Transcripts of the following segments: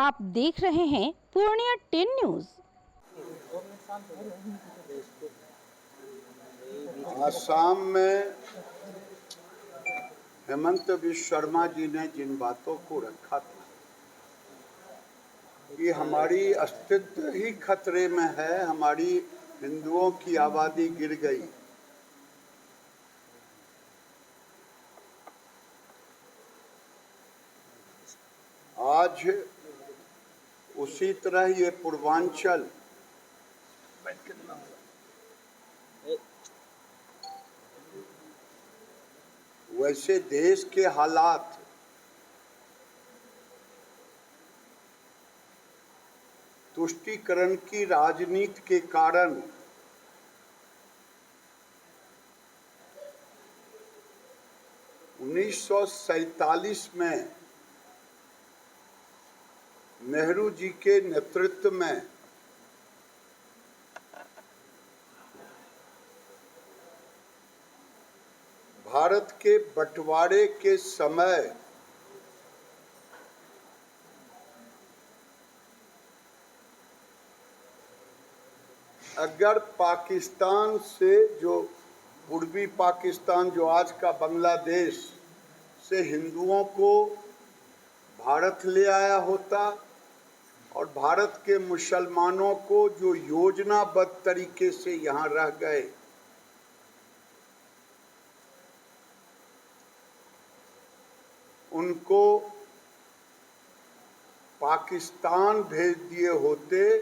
आप देख रहे हैं पूर्णिया 10 न्यूज। आसाम में हेमंत बिश्व शर्मा जी ने जिन बातों को रखा था कि हमारी अस्तित्व ही खतरे में है, हमारी हिंदुओं की आबादी गिर गई। आज उसी तरह ये पूर्वांचल वैसे देश के हालात तुष्टीकरण की राजनीति के कारण उन्नीस सौ 1947 में नेहरू जी के नेतृत्व में भारत के बंटवारे के समय अगर पाकिस्तान से जो पूर्वी पाकिस्तान जो आज का बांग्लादेश से हिंदुओं को भारत ले आया होता और भारत के मुसलमानों को जो योजनाबद्ध तरीके से यहाँ रह गए, उनको पाकिस्तान भेज दिए होते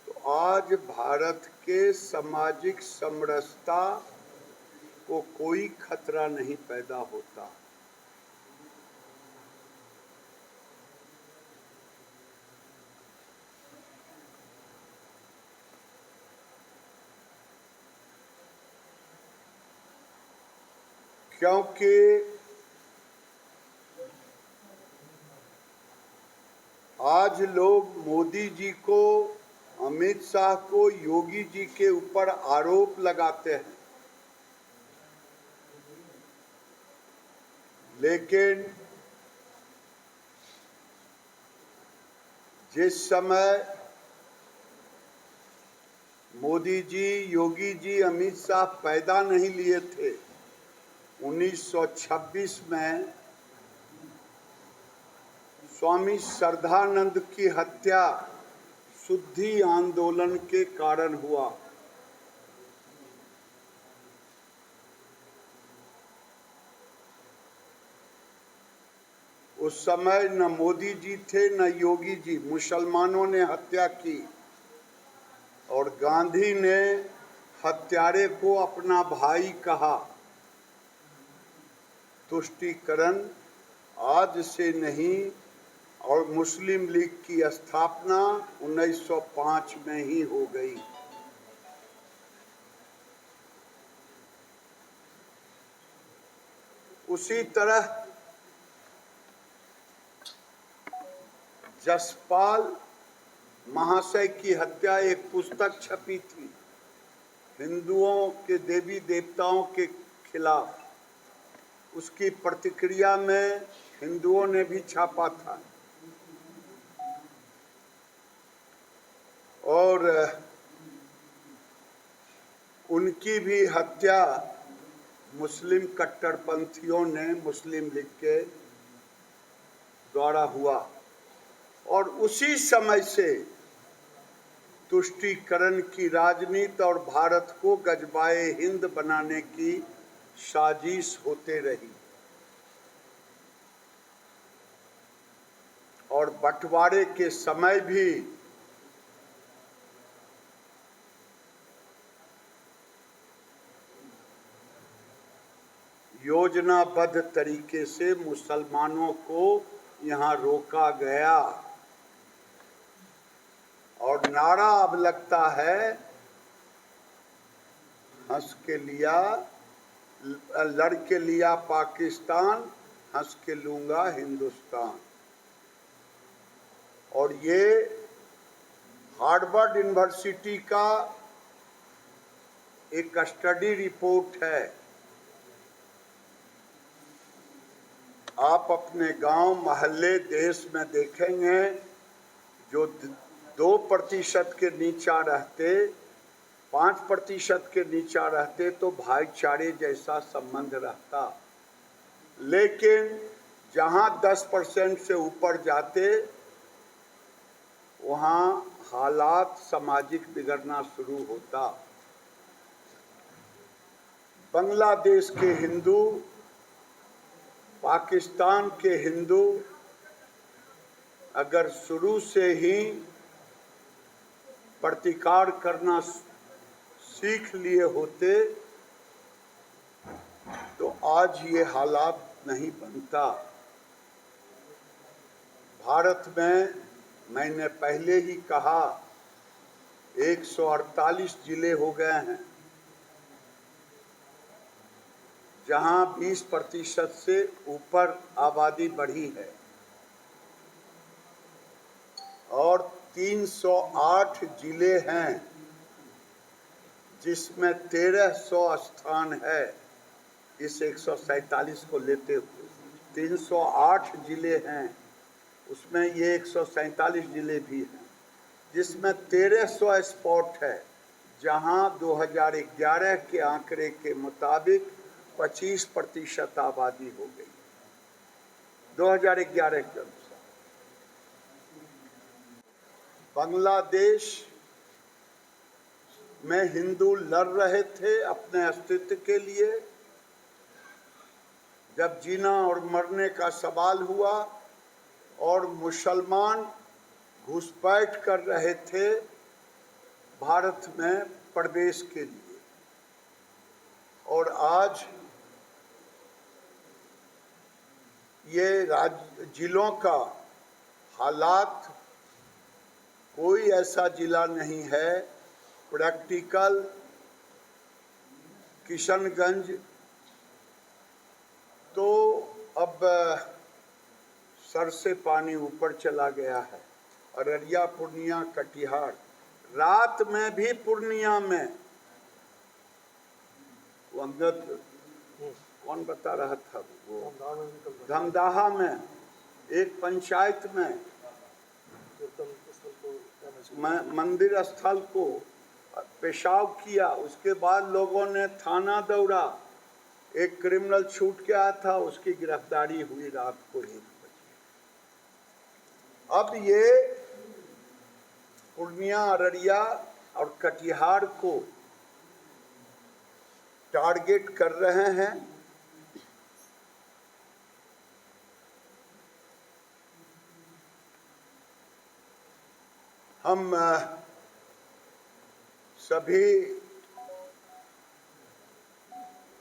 तो आज भारत के सामाजिक समरसता को कोई खतरा नहीं पैदा होता। क्योंकि आज लोग मोदी जी को, अमित शाह को, योगी जी के ऊपर आरोप लगाते हैं, लेकिन जिस समय मोदी जी, योगी जी, अमित शाह पैदा नहीं लिए थे, 1926 में स्वामी श्रद्धानंद की हत्या शुद्धि आंदोलन के कारण हुआ। उस समय न मोदी जी थे न योगी जी, मुसलमानों ने हत्या की और गांधी ने हत्यारे को अपना भाई कहा। तुष्टीकरण आज से नहीं और मुस्लिम लीग की स्थापना 1905 में ही हो गई। उसी तरह जसपाल महाशय की हत्या, एक पुस्तक छपी थी हिंदुओं के देवी देवताओं के खिलाफ, उसकी प्रतिक्रिया में हिंदुओं ने भी छापा था और उनकी भी हत्या मुस्लिम कट्टरपंथियों ने, मुस्लिम लीग के द्वारा हुआ और उसी समय से तुष्टीकरण की राजनीति और भारत को गजबाए हिंद बनाने की साजिश होते रही और बंटवारे के समय भी योजनाबद्ध तरीके से मुसलमानों को यहाँ रोका गया और नारा अब लगता है, हंस के लिया, लड़ के लिया पाकिस्तान, हंस के लूंगा हिंदुस्तान। और ये हार्वर्ड यूनिवर्सिटी का एक स्टडी रिपोर्ट है। आप अपने गांव, मोहल्ले, देश में देखेंगे जो 2% के नीचा रहते, 5% के नीचा रहते तो भाईचारे जैसा संबंध रहता, लेकिन जहां 10% से ऊपर जाते वहां हालात सामाजिक बिगड़ना शुरू होता। बांग्लादेश के हिंदू, पाकिस्तान के हिंदू अगर शुरू से ही प्रतिकार करना सीख लिए होते तो आज ये हालात नहीं बनता। भारत में मैंने पहले ही कहा 148 जिले हो गए हैं जहां 20% से ऊपर आबादी बढ़ी है और 308 जिले हैं जिसमें 1300 स्थान है। इस 147 को लेते हुए 308 जिले हैं, उसमें ये 147 जिले भी हैं जिसमें 1300 स्पॉट है जहां 2011 के आंकड़े के मुताबिक 25% आबादी हो गई 2011 के अनुसार। बांग्लादेश में हिंदू लड़ रहे थे अपने अस्तित्व के लिए। जब जीना और मरने का सवाल हुआ और मुसलमान घुसपैठ कर रहे थे भारत में प्रवेश के लिए, और आज ये जिलों का हालात, कोई ऐसा जिला नहीं है प्रैक्टिकल। किशनगंज तो अब सर से पानी ऊपर चला गया है, अररिया, पूर्णिया, कटिहार, रात में भी पूर्णिया में वो अंगद कौन बता रहा था, वो धमदाहा में एक पंचायत में मंदिर स्थल को पेशाब किया, उसके बाद लोगों ने थाना दौड़ा, एक क्रिमिनल छूट के आया था, उसकी गिरफ्तारी हुई रात को 1 बजे। अब ये पूर्णिया, अररिया और कटिहार को टारगेट कर रहे हैं। हम सभी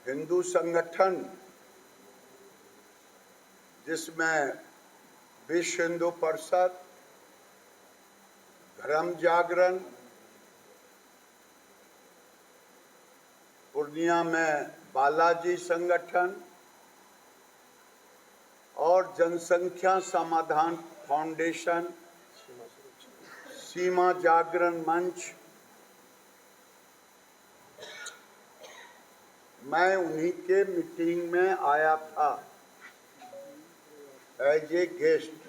हिंदू संगठन जिसमें विश्व हिंदू परिषद, धर्म जागरण, पूर्णिया में बालाजी संगठन और जनसंख्या समाधान फाउंडेशन, सीमा जागरण मंच, मैं उन्हीं के मीटिंग में आया था एज ए गेस्ट।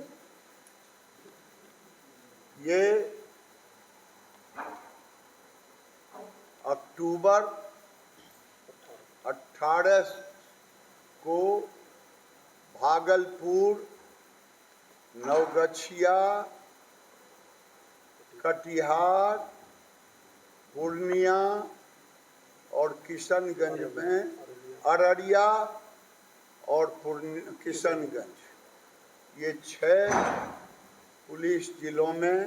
ये अक्टूबर 18 को भागलपुर, नवगछिया, कटिहार, पूर्णिया और किशनगंज में, अररिया और किशनगंज, ये 6 पुलिस जिलों में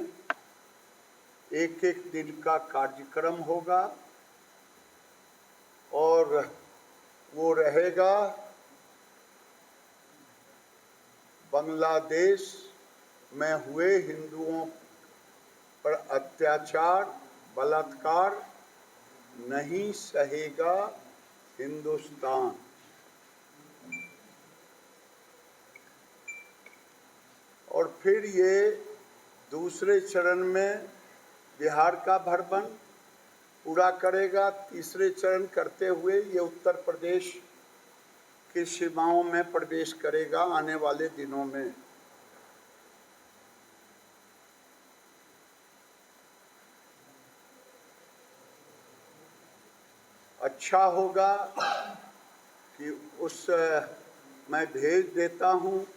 एक दिन का कार्यक्रम होगा और वो रहेगा बांग्लादेश में हुए हिंदुओं पर अत्याचार, बलात्कार नहीं सहेगा हिंदुस्तान। और फिर ये दूसरे चरण में बिहार का भरबन पूरा करेगा। तीसरे चरण करते हुए ये उत्तर प्रदेश की सीमाओं में प्रवेश करेगा आने वाले दिनों में। अच्छा होगा कि मैं भेज देता हूँ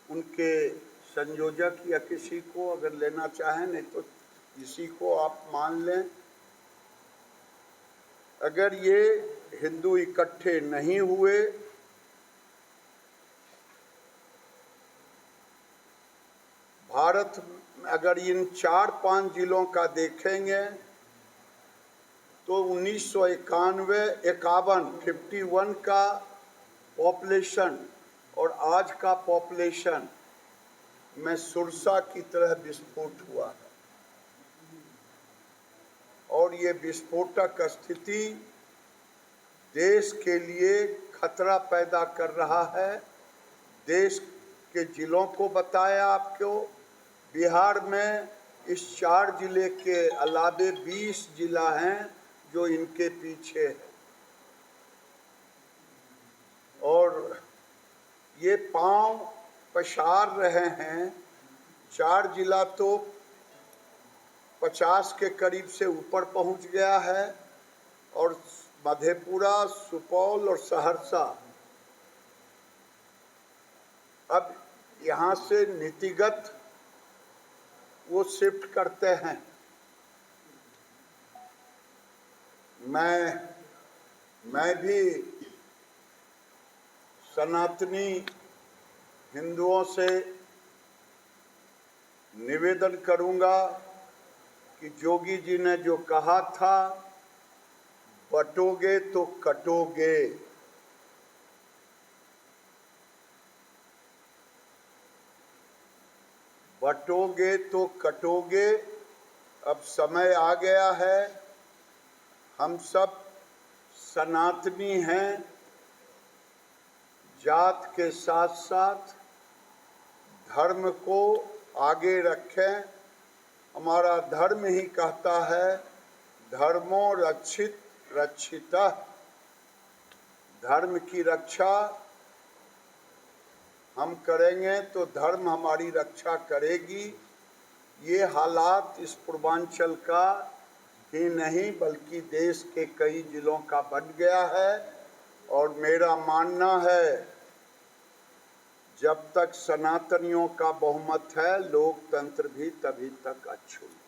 उनके संयोजक या किसी को, अगर लेना चाहें, नहीं तो किसी को आप मान लें। अगर ये हिंदू इकट्ठे नहीं हुए भारत, अगर इन 4-5 जिलों का देखेंगे तो 1951 का पॉपुलेशन और आज का पॉपुलेशन में सुरसा की तरह विस्फोट हुआ है। और ये विस्फोटक स्थिति देश के लिए खतरा पैदा कर रहा है। देश के जिलों को बताया आपको, बिहार में इस 4 जिले के अलावे 20 जिला हैं जो इनके पीछे है। और ये पांव पसार रहे हैं। 4 जिला तो 50 के करीब से ऊपर पहुंच गया है, और मधेपुरा, सुपौल और सहरसा अब यहाँ से नीतिगत वो शिफ्ट करते हैं। मैं भी सनातनी हिंदुओं से निवेदन करूंगा कि जोगी जी ने जो कहा था, बटोगे तो कटोगे। बटोगे तो कटोगे। अब समय आ गया है, हम सब सनातनी हैं, जात के साथ साथ धर्म को आगे रखें। हमारा धर्म ही कहता है, धर्मो रक्षित रक्षितः। धर्म की रक्षा हम करेंगे तो धर्म हमारी रक्षा करेगी। ये हालात इस पूर्वांचल का ही नहीं बल्कि देश के कई जिलों का बन गया है। और मेरा मानना है, जब तक सनातनियों का बहुमत है, लोकतंत्र भी तभी तक अछूत है।